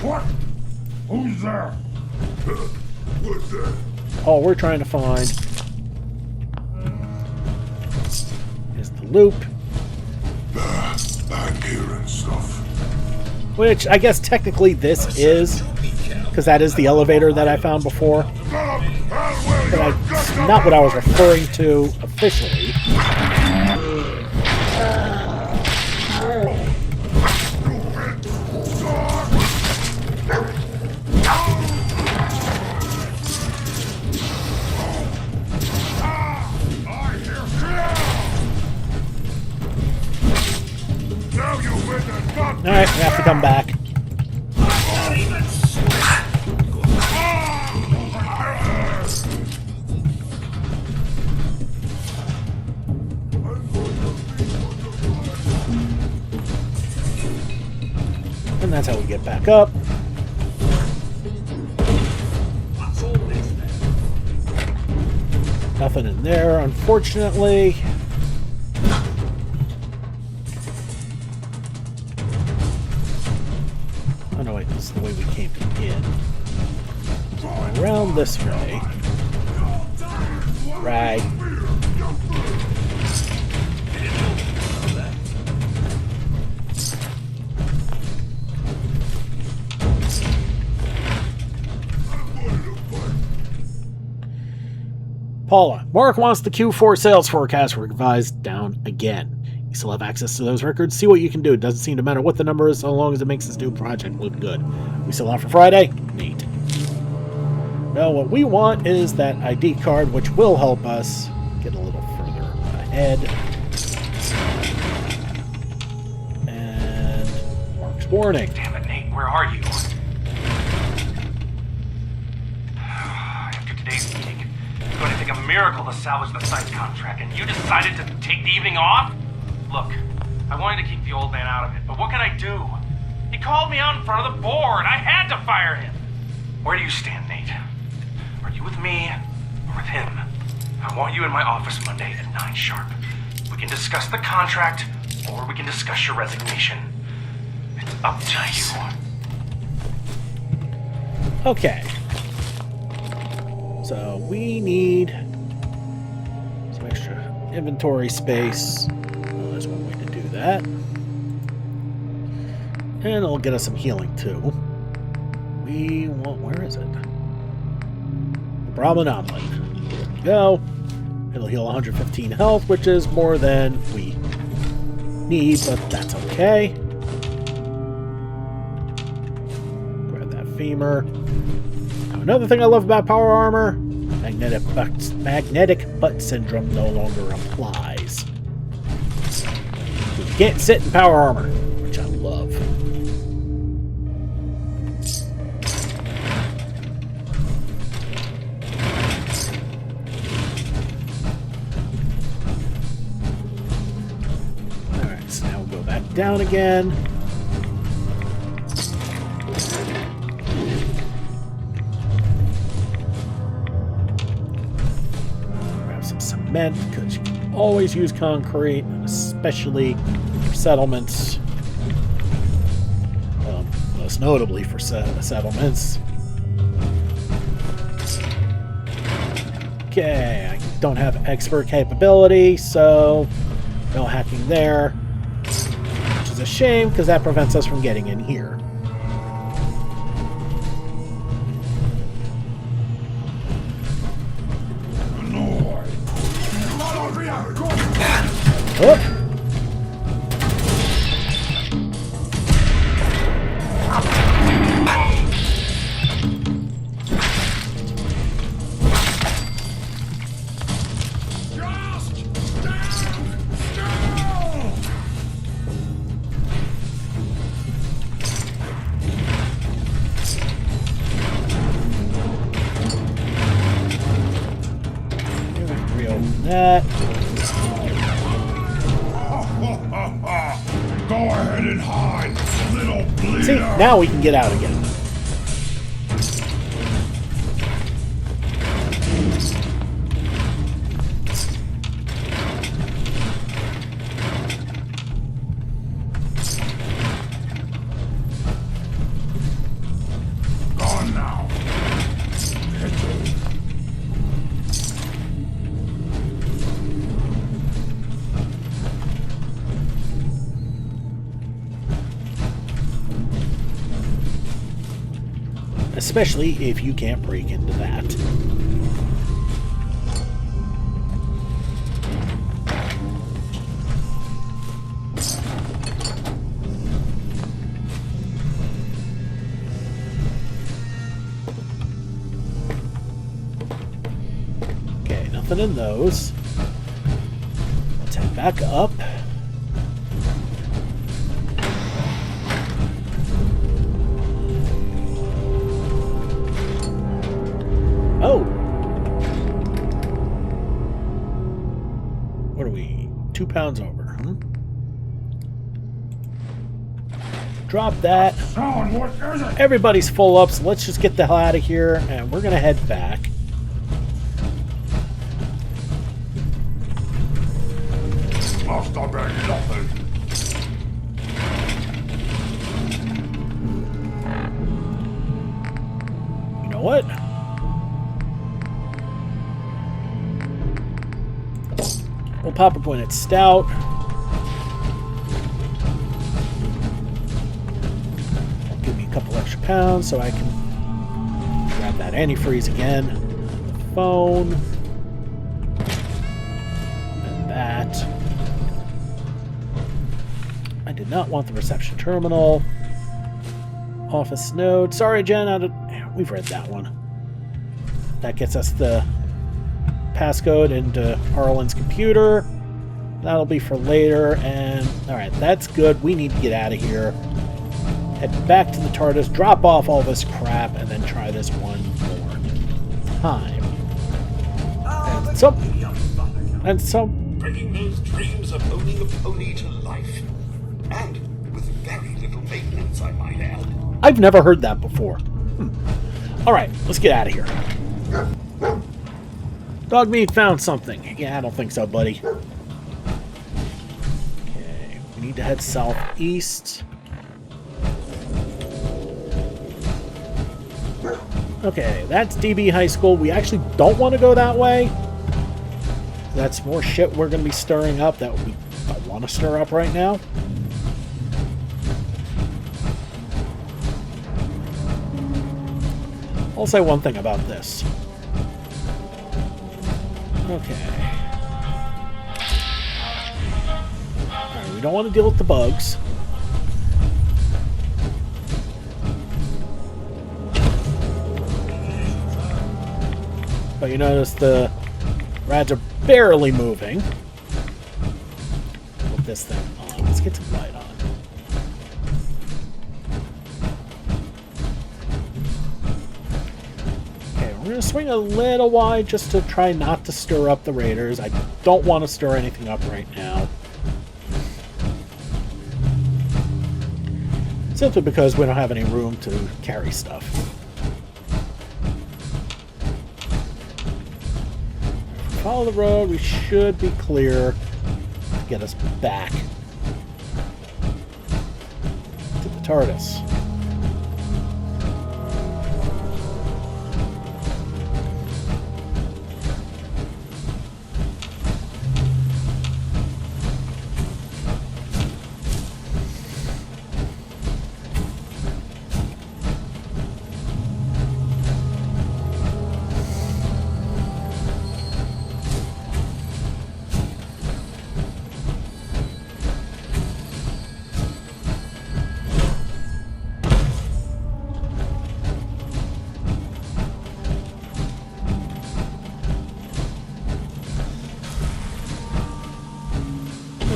What? Who's there? What's that? All we're trying to find is the loop. I'm hearing stuff. Which I guess technically this is, because that is the elevator that I found before. But that's not what I was referring to officially. Alright, we have to come back. And that's how we get back up. Nothing in there, unfortunately. Oh no, wait, this is the way we came in. Around this way. Right. Paula, Mark wants the Q4 sales forecast revised down again. You still have access to those records. See what you can do. It doesn't seem to matter what the number is, so long as it makes this new project look good. We still on for Friday? Neat. No, what we want is that ID card, which will help us get a little further ahead. And Mark's warning. Damn it, Nate, where are you? After today's meeting, it's going to take a miracle to salvage the site contract, and you decided to take the evening off? Look, I wanted to keep the old man out of it, but what can I do? He called me out in front of the board. I had to fire him. Where do you stand, Nate? Are you with me or with him? I want you in my office Monday at 9 sharp. We can discuss the contract, or we can discuss your resignation. It's up to you. Okay. So we need some extra inventory space. Well, there's one way to do that. And it'll get us some healing too. we want... Where is it? The Brahmin Omelet. There we go. It'll heal 115 health, which is more than we need, but that's okay. Grab that femur. Now, another thing I love about power armor, magnetic butt syndrome no longer applies. You can't sit in power armor, which I love. Alright, so now we'll go back down again. Grab some cement, because you can always use concrete, especially for settlements. Most notably for settlements. Okay, I don't have expert capability, so no hacking there. Which is a shame, because that prevents us from getting in here. Oh! That. Go ahead and hide, little bleeder. See, now we can get out again. Gone now. Especially if you can't break into that. Okay, nothing in those. Let's head back up. Oh! What are we? 2 pounds over, huh? Drop that. Son, what is it? Everybody's full up, so let's just get the hell out of here, and we're gonna head back. Must have been nothing. You know what? We'll pop up when it's stout. Give me a couple extra pounds so I can grab that antifreeze again. Phone. And that. I did not want the reception terminal. Office node. Sorry, Jen. We've read that one. That gets us the passcode into Arlen's computer. That'll be for later. And alright, that's good. We need to get out of here. Head back to the TARDIS, drop off all this crap, and then try this one more time. And so Bringing those dreams of owning a pony to life. And with very little maintenance, I might add. I've never heard that before. Alright, let's get out of here. Dog meat found something. Yeah, I don't think so, buddy. Okay, we need to head southeast. Okay, that's DB High School. We actually don't want to go that way. That's more shit we're going to be stirring up that we don't want to stir up right now. I'll say one thing about this. Okay. Alright, we don't want to deal with the bugs. But you notice the rads are barely moving. Put this thing on. Let's get some light on. Okay, we're going to swing a little wide just to try not to stir up the raiders. I don't want to stir anything up right now. Simply because we don't have any room to carry stuff. Follow the road, we should be clear to get us back to the TARDIS.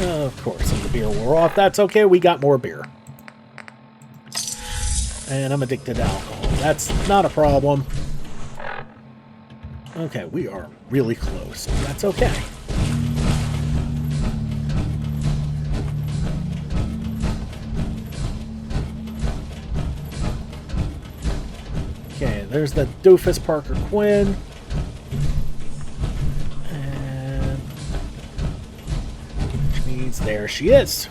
Of course, and the beer wore off. That's okay, we got more beer. And I'm addicted to alcohol. That's not a problem. Okay, we are really close. That's okay. Okay, there's the doofus Parker Quinn. There she is.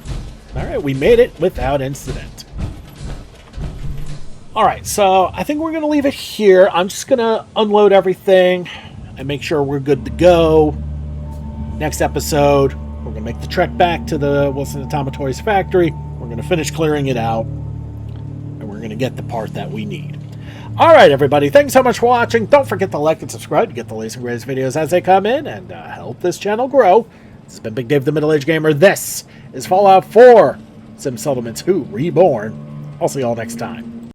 Alright, we made it without incident. Alright, so I think we're going to leave it here. I'm just going to unload everything and make sure we're good to go. Next episode, we're going to make the trek back to the Wilson Automatoys factory. We're going to finish clearing it out. And we're going to get the part that we need. Alright, everybody. Thanks so much for watching. Don't forget to like and subscribe to get the latest and greatest videos as they come in and help this channel grow. This has been Big Dave the Middle-Aged Gamer. This is Fallout 4 Sim Settlements Who Reborn. I'll see you all next time.